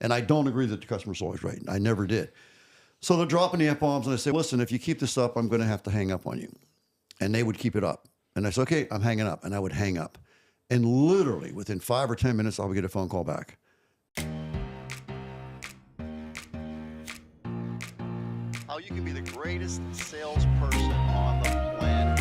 And I don't agree that the customer's always right. I never did. So they're dropping the F-bombs, and I say, listen, if you keep this up, I'm going to have to hang up on you. And they would keep it up. And I said, okay, I'm hanging up. And I would hang up. And literally within 5 or 10 minutes, I would get a phone call back. How you can be the greatest salesperson on the planet.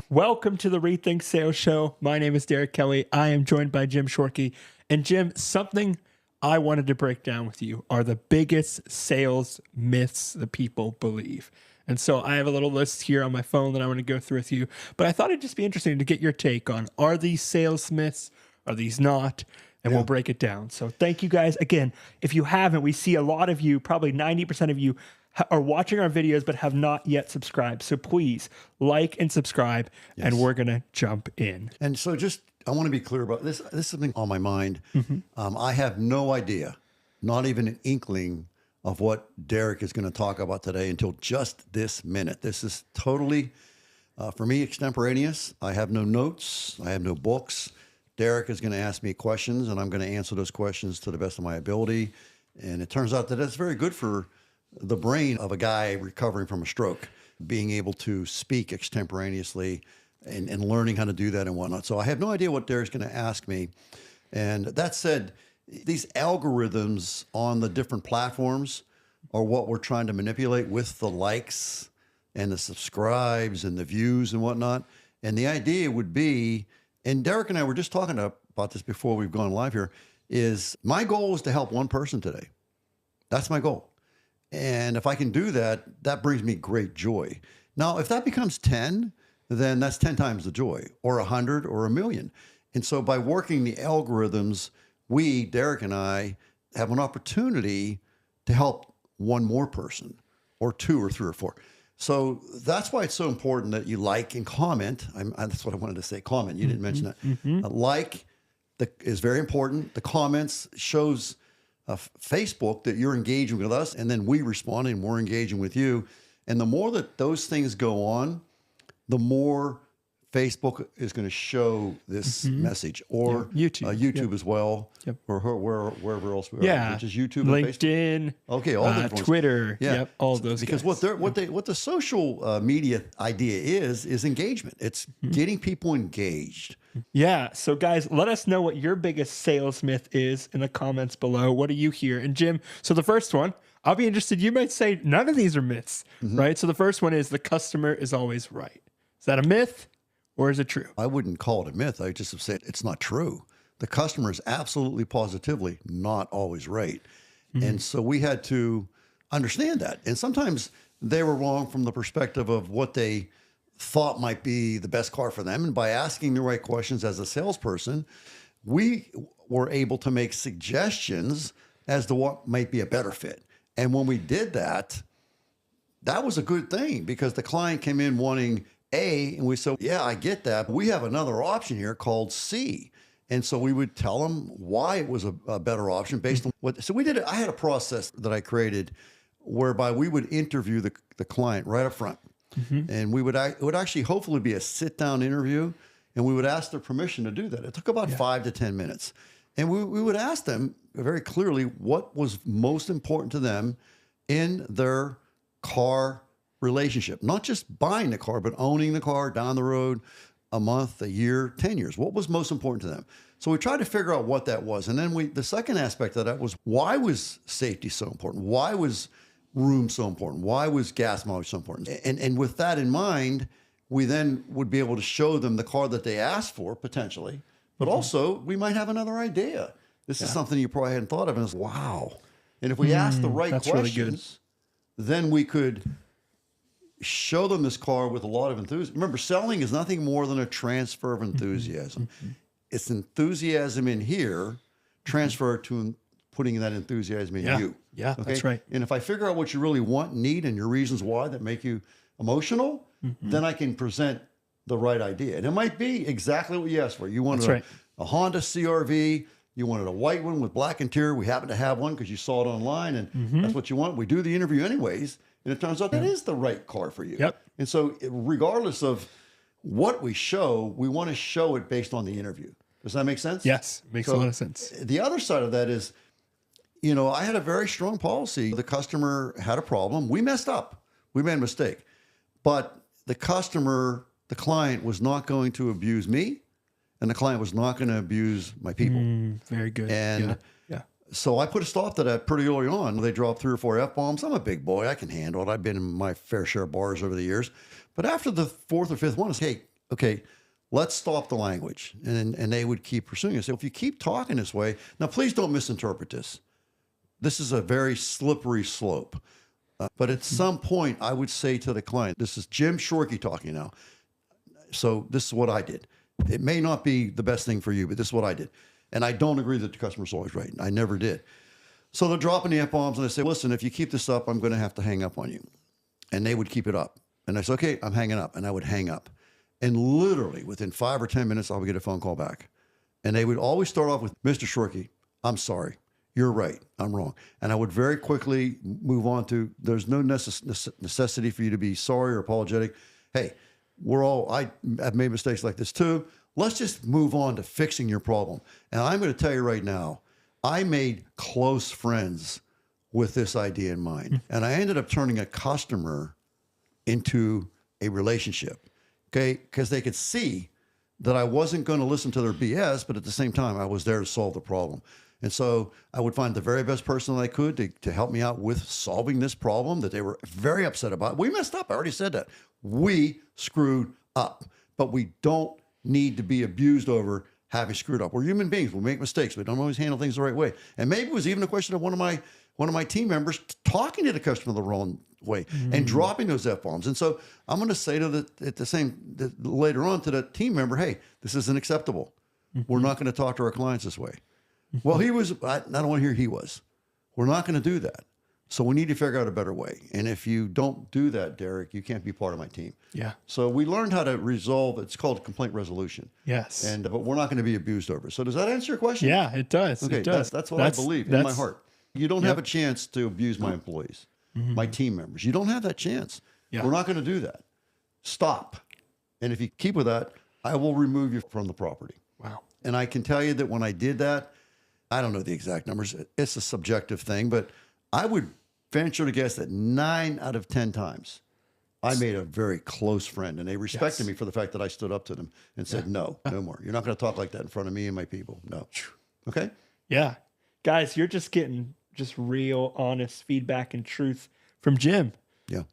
Welcome to the Rethink Sales Show. My name is Derek Kelly. I am joined by Jim Shorkey. And Jim, something I wanted to break down with you are the biggest sales myths that people believe. And so I have a little list here on my phone that I want to go through with you. But I thought it'd just be interesting to get your take on, are these sales myths? Are these not? And we'll break it down. So thank you guys. Again, if you haven't, we see a lot of you, probably 90% of you are watching our videos but have not yet subscribed. So please like and subscribe, and we're going to jump in. And so I want to be clear about this. This is something on my mind. I have no idea, not even an inkling of what Derek is going to talk about today until just this minute. This is totally, for me, extemporaneous. I have no notes. I have no books. Derek is going to ask me questions, and I'm going to answer those questions to the best of my ability. And it turns out that that's very good for the brain of a guy recovering from a stroke, being able to speak extemporaneously and learning how to do that and whatnot. So I have no idea what Derek's going to ask me. And that said, these algorithms on the different platforms are what we're trying to manipulate with the likes and the subscribes and the views and whatnot. And the idea would be, and Derek and I were just talking about this before we've gone live here, is my goal is to help one person today. That's my goal. And if I can do that, that brings me great joy. Now, if that becomes 10, then that's 10 times the joy, or 100 or 1,000,000. And so by working the algorithms, we, Derek and I, have an opportunity to help one more person, or 2 or 3 or 4. So that's why it's so important that you like and comment. That's what I wanted to say, comment. You didn't mention that. Like is very important. The comments shows Facebook that you're engaging with us, and then we respond and we're engaging with you. And the more that those things go on, the more Facebook is going to show this message, or YouTube as well, or wherever else we are, which is YouTube, LinkedIn, and okay, all the Twitter, all those. Because guys. what the social media idea is engagement. It's getting people engaged. Yeah. So guys, let us know what your biggest sales myth is in the comments below. What do you hear? And Jim, so the first one, I'll be interested. You might say none of these are myths, right? So the first one is the customer is always right. Is that a myth, or is it true? I wouldn't call it a myth. I just have said it's not true. The customer is absolutely positively not always right. And so we had to understand that. And sometimes they were wrong from the perspective of what they thought might be the best car for them. And by asking the right questions as a salesperson, we were able to make suggestions as to what might be a better fit. And when we did that, that was a good thing, because the client came in wanting A, and we said, yeah, I get that, but we have another option here called C. And so we would tell them why it was a better option based on what. So we did it. I had a process that I created whereby we would interview the client right up front. And it would actually hopefully be a sit-down interview, and we would ask their permission to do that. It took about 5 to 10 minutes. And we would ask them very clearly what was most important to them in their car relationship. Not just buying the car, but owning the car down the road, a month, a year, 10 years. What was most important to them? So we tried to figure out what that was. And then the second aspect of that was, why was safety so important? Why was room so important? Why was gas mileage so important? And with that in mind, we then would be able to show them the car that they asked for, potentially, but also we might have another idea. This is something you probably hadn't thought of, and it's wow. And if we ask the right questions, then we could show them this car with a lot of enthusiasm. Remember, selling is nothing more than a transfer of enthusiasm. It's enthusiasm in here transferred to putting that enthusiasm in you. Yeah, okay? That's right. And if I figure out what you really want and need and your reasons why that make you emotional, then I can present the right idea. And it might be exactly what you asked for. You wanted a Honda CRV. You wanted a white one with black interior. We happen to have one because you saw it online, and that's what you want. We do the interview anyways, and it turns out that is the right car for you. And so regardless of what we show, we want to show it based on the interview. Does that make sense? Yes, makes a lot of sense. The other side of that is, I had a very strong policy. The customer had a problem. We messed up. We made a mistake. But the client was not going to abuse me, and the client was not going to abuse my people. Very good. And yeah. so I put a stop to that pretty early on. They dropped 3 or 4 F-bombs. I'm a big boy. I can handle it. I've been in my fair share of bars over the years. But after the 4th or 5th one, it's, hey, okay, let's stop the language. And they would keep pursuing it. So if you keep talking this way, now please don't misinterpret this. This is a very slippery slope. But at some point, I would say to the client, this is Jim Shorkey talking now. So this is what I did. It may not be the best thing for you, but this is what I did. And I don't agree that the customer's always right. I never did. So they're dropping the F-bombs, and I say, listen, if you keep this up, I'm going to have to hang up on you. And they would keep it up. And I said, okay, I'm hanging up. And I would hang up. And literally within 5 or 10 minutes, I would get a phone call back. And they would always start off with, Mr. Shorkey, I'm sorry. You're right. I'm wrong. And I would very quickly move on to, there's no necessity for you to be sorry or apologetic. Hey, I've made mistakes like this too. Let's just move on to fixing your problem. And I'm going to tell you right now, I made close friends with this idea in mind. And I ended up turning a customer into a relationship, okay? Because they could see that I wasn't going to listen to their BS, but at the same time, I was there to solve the problem. And so I would find the very best person that I could to help me out with solving this problem that they were very upset about. We messed up. I already said that. We screwed up, but we don't need to be abused over having screwed up. We're human beings. We make mistakes. We don't always handle things the right way. And maybe it was even a question of one of my team members talking to the customer the wrong way and dropping those F-bombs. And so I'm going to say to later on to the team member, hey, this isn't acceptable. We're not going to talk to our clients this way. Well, I don't want to hear he was. We're not going to do that. So we need to figure out a better way. And if you don't do that, Derek, you can't be part of my team. Yeah. So we learned how to resolve, it's called complaint resolution. Yes. But we're not going to be abused over. So does that answer your question? Yeah, it does. Okay, it does. That's what I believe in my heart. You don't have a chance to abuse my employees, my team members. You don't have that chance. Yeah. We're not going to do that. Stop. And if you keep with that, I will remove you from the property. Wow. And I can tell you that when I did that, I don't know the exact numbers. It's a subjective thing, but I would venture to guess that 9 out of 10 times I made a very close friend, and they respected me for the fact that I stood up to them and said, no more. You're not going to talk like that in front of me and my people. No. Okay? Yeah. Guys, you're just getting real, honest feedback and truth from Jim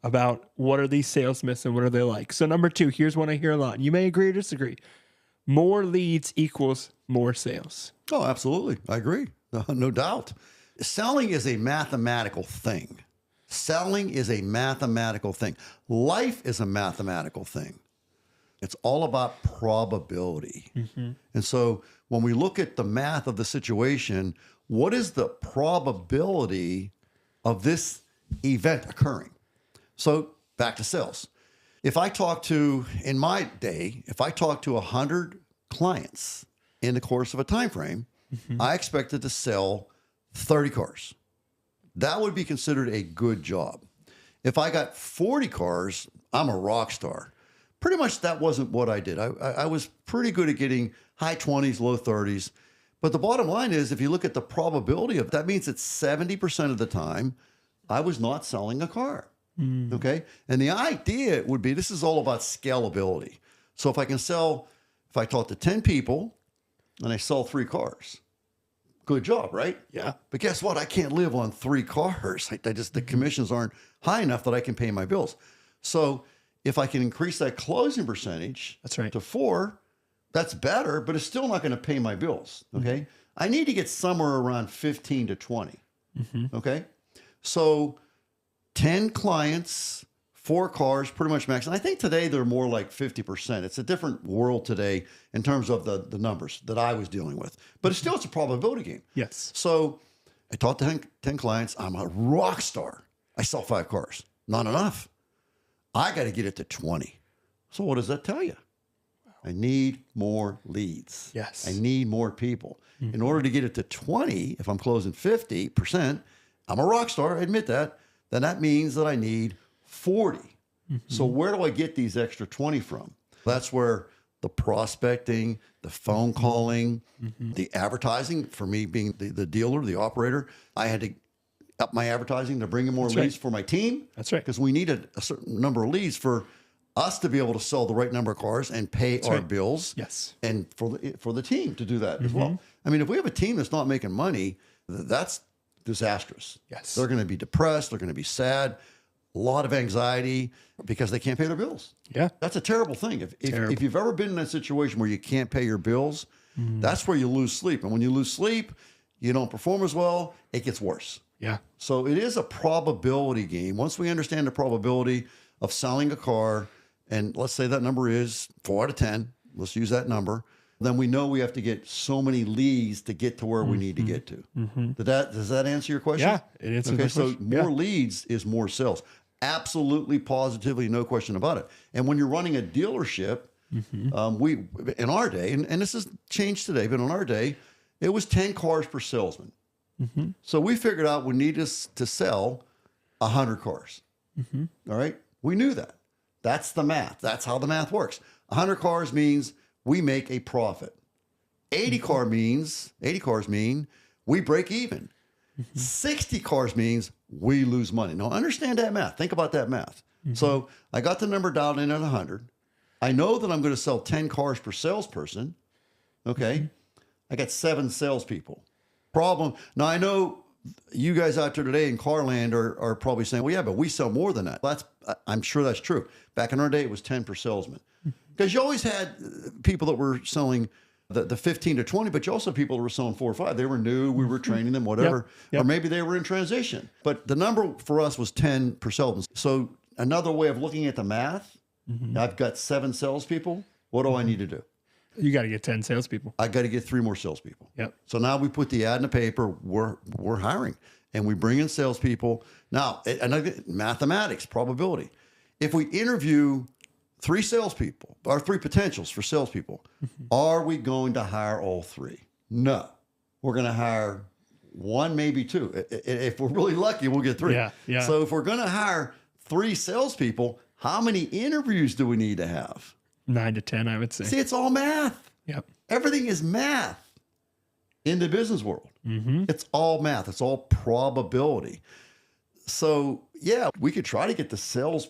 about what are these sales myths and what are they like. So number 2, here's one I hear a lot. And you may agree or disagree. More leads equals more sales. Oh, absolutely. I agree. No doubt. Selling is a mathematical thing. Selling is a mathematical thing. Life is a mathematical thing. It's all about probability. And so when we look at the math of the situation, what is the probability of this event occurring? So back to sales. If I talk to 100 clients in the course of a time frame, I expected to sell 30 cars. That would be considered a good job. If I got 40 cars, I'm a rock star. Pretty much that wasn't what I did. I was pretty good at getting high 20s, low 30s. But the bottom line is, if you look at the probability of that, means that 70% of the time I was not selling a car. Okay. And the idea would be, this is all about scalability. So if I talk to 10 people and I sell 3 cars, good job, right? Yeah. But guess what? I can't live on 3 cars. The commissions aren't high enough that I can pay my bills. So if I can increase that closing percentage to 4, that's better, but it's still not going to pay my bills. Okay. I need to get somewhere around 15 to 20. Okay. So 10 clients, 4 cars, pretty much max. And I think today they're more like 50%. It's a different world today in terms of the numbers that I was dealing with. But it's a probability game. Yes. So I talked to 10 clients. I'm a rock star. I sell 5 cars. Not enough. I got to get it to 20. So what does that tell you? I need more leads. Yes. I need more people. In order to get it to 20, if I'm closing 50%, I'm a rock star, I admit that. Then that means that I need 40. So where do I get these extra 20 from? That's where the prospecting, the phone calling, the advertising. For me being the dealer, the operator, I had to up my advertising to bring in more leads for my team. That's right. Because we needed a certain number of leads for us to be able to sell the right number of cars and pay our bills. Yes. And for the team to do that as well. I mean, if we have a team that's not making money, that's disastrous. Yes. They're going to be depressed. They're going to be sad. A lot of anxiety because they can't pay their bills. Yeah. That's a terrible thing. If you've ever been in a situation where you can't pay your bills, that's where you lose sleep. And when you lose sleep, you don't perform as well. It gets worse. Yeah. So it is a probability game. Once we understand the probability of selling a car, and let's say that number is 4 out of 10, let's use that number, then we know we have to get so many leads to get to where we need to get to. Does that answer your question? Yeah, it answers my so question. more leads is more sales. Absolutely, positively, no question about it. And when you're running a dealership, we in our day, and this has changed today, but in our day, it was 10 cars per salesman. So we figured out we needed to sell 100 cars. All right, we knew that. That's the math. That's how the math works. 100 cars means we make a profit. 80 cars mean we break even. 60 cars means we lose money. Now, understand that math. Think about that math. So I got the number dialed in at 100. I know that I'm going to sell 10 cars per salesperson. Okay. I got 7 salespeople. Problem. Now, I know you guys out there today in Carland are probably saying, well, yeah, but we sell more than that. I'm sure that's true. Back in our day, it was 10 per salesman. Because you always had people that were selling the 15 to 20, but you also had people that were selling 4 or 5. They were new. We were training them, whatever. Or maybe they were in transition. But the number for us was 10 per salesman. So another way of looking at the math, I've got 7 salespeople. What do I need to do? You got to get 10 salespeople. I got to get 3 more salespeople. Yep. So now we put the ad in the paper. We're hiring, and we bring in salespeople. Now, mathematics, probability. If we interview 3 salespeople or 3 potentials for salespeople, are we going to hire all 3? No. We're going to hire 1, maybe 2. If we're really lucky, we'll get 3. Yeah. So if we're going to hire 3 salespeople, how many interviews do we need to have? 9 to 10, I would say. See, it's all math. Yep. Everything is math in the business world. It's all math. It's all probability. So, yeah, we could try to get the sales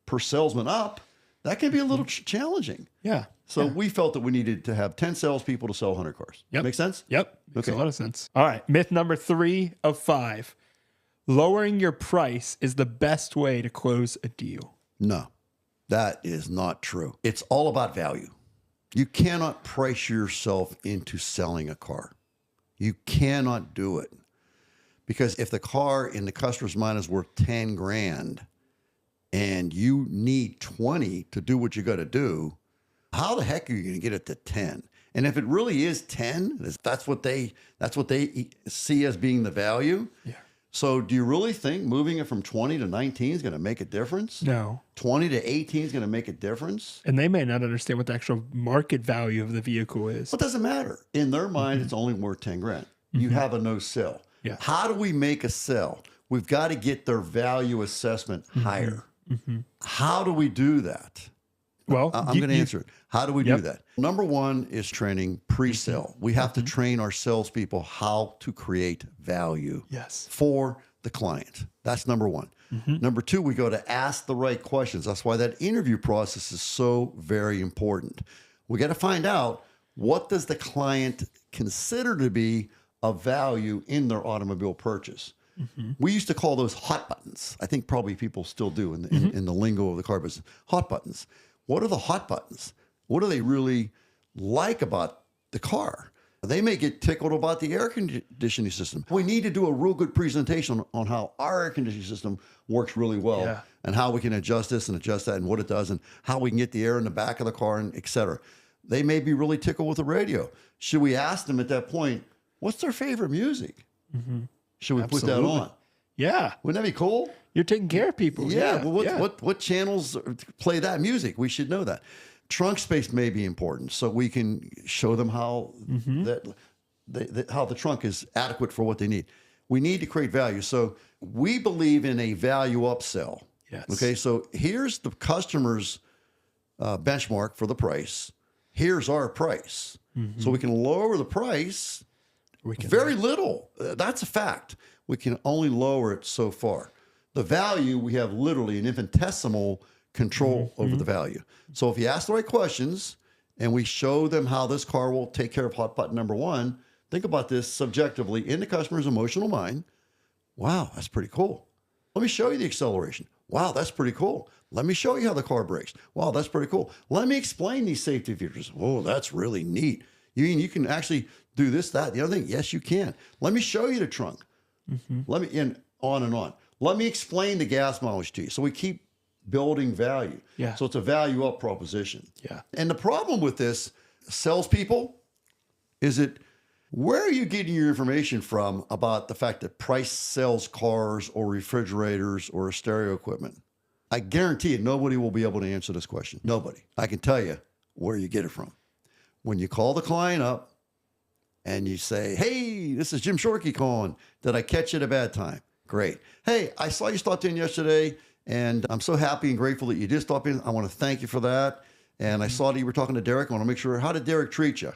per salesman up. That can be a little challenging. Yeah. So we felt that we needed to have 10 salespeople to sell 100 cars. Yep. Make sense? Yep. Makes a lot of sense. All right. Myth number 3 of 5. Lowering your price is the best way to close a deal. No, that is not true. It's all about value. You cannot price yourself into selling a car. You cannot do it. Because if the car in the customer's mind is worth 10 grand and you need 20 to do what you got to do, how the heck are you going to get it to 10? And if it really is 10, that's what they see as being the value. Yeah. So do you really think moving it from 20 to 19 is going to make a difference? No. 20 to 18 is going to make a difference? And they may not understand what the actual market value of the vehicle is. Well, it doesn't matter. In their mind, it's only worth 10 grand. You have a no sell. Yeah. How do we make a sell? We've got to get their value assessment higher. How do we do that? Well, I'm going to answer it. How do we do that? Number 1 is training pre-sale. We have to train our salespeople how to create value for the client. That's number 1. Number 2, we go to ask the right questions. That's why that interview process is so very important. We got to find out, what does the client consider to be of value in their automobile purchase? We used to call those hot buttons. I think probably people still do in the lingo of the car business. Hot buttons. What are the hot buttons? What do they really like about the car? They may get tickled about the air conditioning system. We need to do a real good presentation on how our air conditioning system works really well and how we can adjust this and adjust that and what it does and how we can get the air in the back of the car and et cetera. They may be really tickled with the radio. Should we ask them at that point, what's their favorite music? Should we put that on? Yeah. Wouldn't that be cool? You're taking care of people. Yeah. Well, what channels play that music? We should know that. Trunk space may be important, so we can show them how how the trunk is adequate for what they need. We need to create value. So we believe in a value upsell. Yes. Okay. So here's the customer's benchmark for the price. Here's our price. So we can lower the price very little. That's a fact. We can only lower it so far. The value, we have literally an infinitesimal control over the value. So if you ask the right questions and we show them how this car will take care of hot button number one, think about this subjectively in the customer's emotional mind. Wow, that's pretty cool. Let me show you the acceleration. Wow, that's pretty cool. Let me show you how the car brakes. Wow, that's pretty cool. Let me explain these safety features. Oh, that's really neat. You mean you can actually do this, that, the other thing? Yes, you can. Let me show you the trunk. Let me, and on and on. Let me explain the gas mileage to you. So we keep building value. Yeah. So it's a value up proposition. Yeah. And the problem with this, salespeople, is it, where are you getting your information from about the fact that Price sells cars or refrigerators or stereo equipment? I guarantee you nobody will be able to answer this question. Nobody. I can tell you where you get it from. When you call the client up and you say, hey, this is Jim Shorkey calling. Did I catch you at a bad time? Great. Hey, I saw you stopped in yesterday, and I'm so happy and grateful that you did stop in. I want to thank you for that. And I saw that you were talking to Derek. I want to make sure, how did Derek treat you?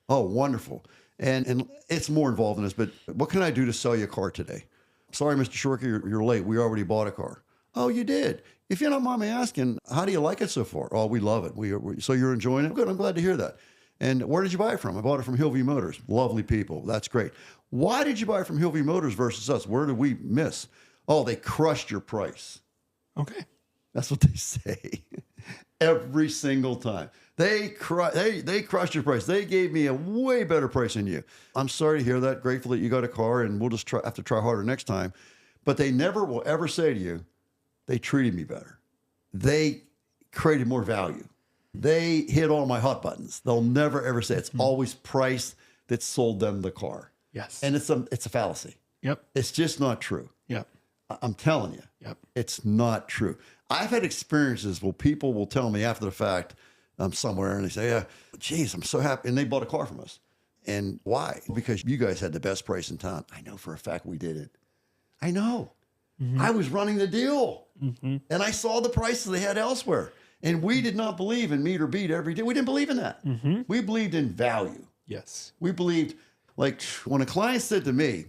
Oh, wonderful. And it's more involved in this, but what can I do to sell you a car today? Sorry, Mr. Shorkey, you're late. We already bought a car. Oh, you did? If you don't mind me asking, how do you like it so far? Oh, we love it. So you're enjoying it? Good, I'm glad to hear that. And where did you buy it from? I bought it from Hillview Motors. Lovely people. That's great. Why did you buy it from Hillview Motors versus us? Where did we miss? Oh, they crushed your price. Okay. That's what they say every single time. They crushed your price. They gave me a way better price than you. I'm sorry to hear that. Grateful that you got a car, and we'll just have to try harder next time. But they never will ever say to you, they treated me better. They created more value. They hit all my hot buttons. They'll never ever say it's always price that sold them the car. Yes. And it's a fallacy. Yep. It's just not true. Yep. I'm telling you. Yep. It's not true. I've had experiences where people will tell me after the fact, I'm somewhere, and they say, yeah, geez, I'm so happy. And they bought a car from us. And why? Because you guys had the best price in town. I know for a fact we did it. I know. I was running the deal. And I saw the prices they had elsewhere. And we did not believe in meet or beat every day. We didn't believe in that. We believed in value. Yes. We believed, like when a client said to me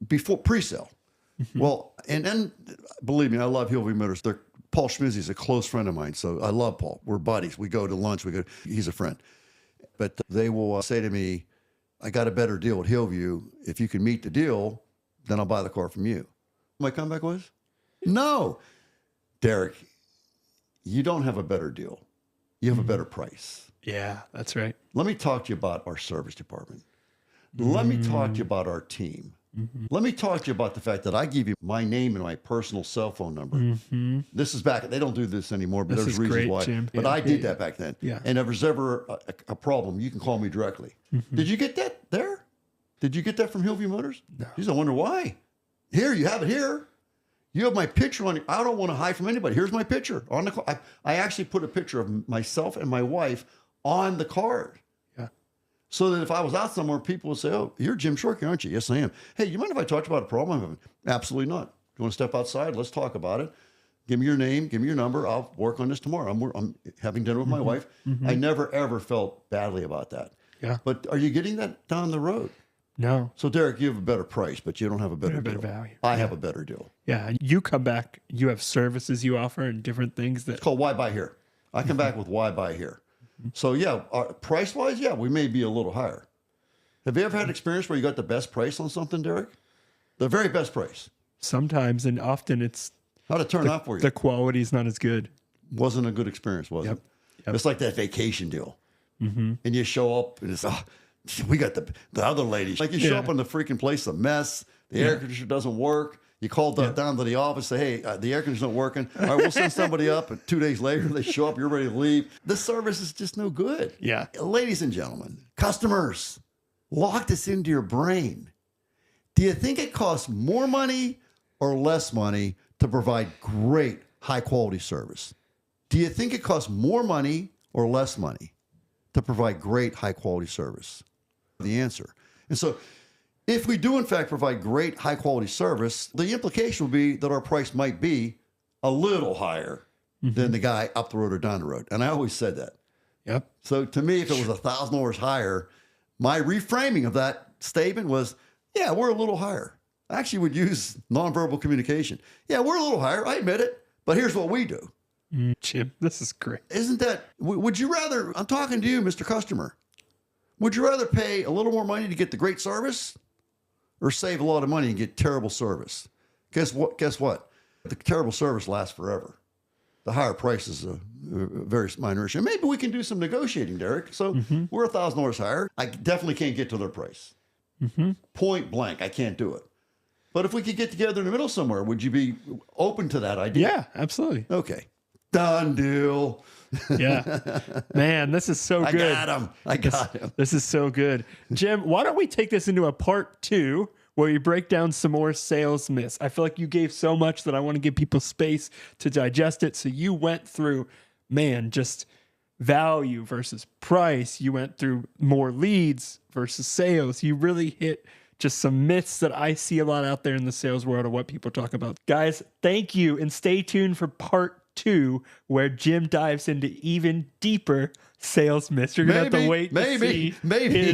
before pre-sale, well, and then believe me, I love Hillview Motors. Paul Schmizzy is a close friend of mine. So I love Paul. We're buddies. We go to lunch. He's a friend. But they will say to me, I got a better deal at Hillview. If you can meet the deal, then I'll buy the car from you. My comeback was, no, Derek, you don't have a better deal. You have a better price. Yeah, that's right. Let me talk to you about our service department. Let me talk to you about our team. Let me talk to you about the fact that I give you my name and my personal cell phone number. This is back. They don't do this anymore, but This there's is reasons great, why. Jim. But Yeah, I did yeah, that back then. yeah. And if there's ever a problem, you can call me directly. Did you get that there? Did you get that from Hillview Motors? No. Geez, I wonder why. Here, you have it here. You have my picture on it. I don't want to hide from anybody. Here's my picture on the car. I actually put a picture of myself and my wife on the card. Yeah. So that if I was out somewhere, people would say, oh, you're Jim Shorkey, aren't you? Yes, I am. Hey, you mind if I talk about a problem I'm having? Absolutely not. You want to step outside? Let's talk about it. Give me your name. Give me your number. I'll work on this tomorrow. I'm having dinner with my wife. I never, ever felt badly about that. Yeah. But are you getting that down the road? No. So, Derek, you have a better price, but you don't have a better deal. value. I have a better deal. Yeah. You come back, you have services you offer and different things that. It's called Why Buy Here. I come back with Why Buy Here. So, yeah, price-wise, yeah, we may be a little higher. Have you ever had an experience where you got the best price on something, Derek? The very best price. Sometimes and often it's How'd it turn out for you? the quality is not as good. Wasn't a good experience, was it? Yep. It's like that vacation deal. And you show up and it's, we got the other ladies. Like you show up in the freaking place, a mess. The air conditioner doesn't work. You call down to the office, say, hey, the air conditioner's not working. All right, we'll send somebody up. And 2 days later, they show up. You're ready to leave. The service is just no good. Yeah. Ladies and gentlemen, customers, lock this into your brain. Do you think it costs more money or less money to provide great high-quality service? Do you think it costs more money or less money to provide great high-quality service? The answer. And so if we do, in fact, provide great high-quality service, the implication would be that our price might be a little higher than the guy up the road or down the road. And I always said that. Yep. So to me, if it was $1,000 higher, my reframing of that statement was, yeah, we're a little higher. I actually would use nonverbal communication. Yeah, we're a little higher. I admit it. But here's what we do. Jim, this is great. Isn't that, would you rather, I'm talking to you, Mr. Customer, would you rather pay a little more money to get the great service or save a lot of money and get terrible service? Guess what? The terrible service lasts forever. The higher price is a very minor issue. Maybe we can do some negotiating, Derek. So we're $1,000 higher. I definitely can't get to their price. Point blank, I can't do it. But if we could get together in the middle somewhere, would you be open to that idea? Yeah, absolutely. Okay. Done deal. Yeah. Man, this is so good. I got him. This is so good. Jim, why don't we take this into a part 2 where you break down some more sales myths? I feel like you gave so much that I want to give people space to digest it. So you went through, man, just value versus price. You went through more leads versus sales. You really hit just some myths that I see a lot out there in the sales world of what people talk about. Guys, thank you. And stay tuned for part 2, where Jim dives into even deeper sales myths. You're going to have to wait to see his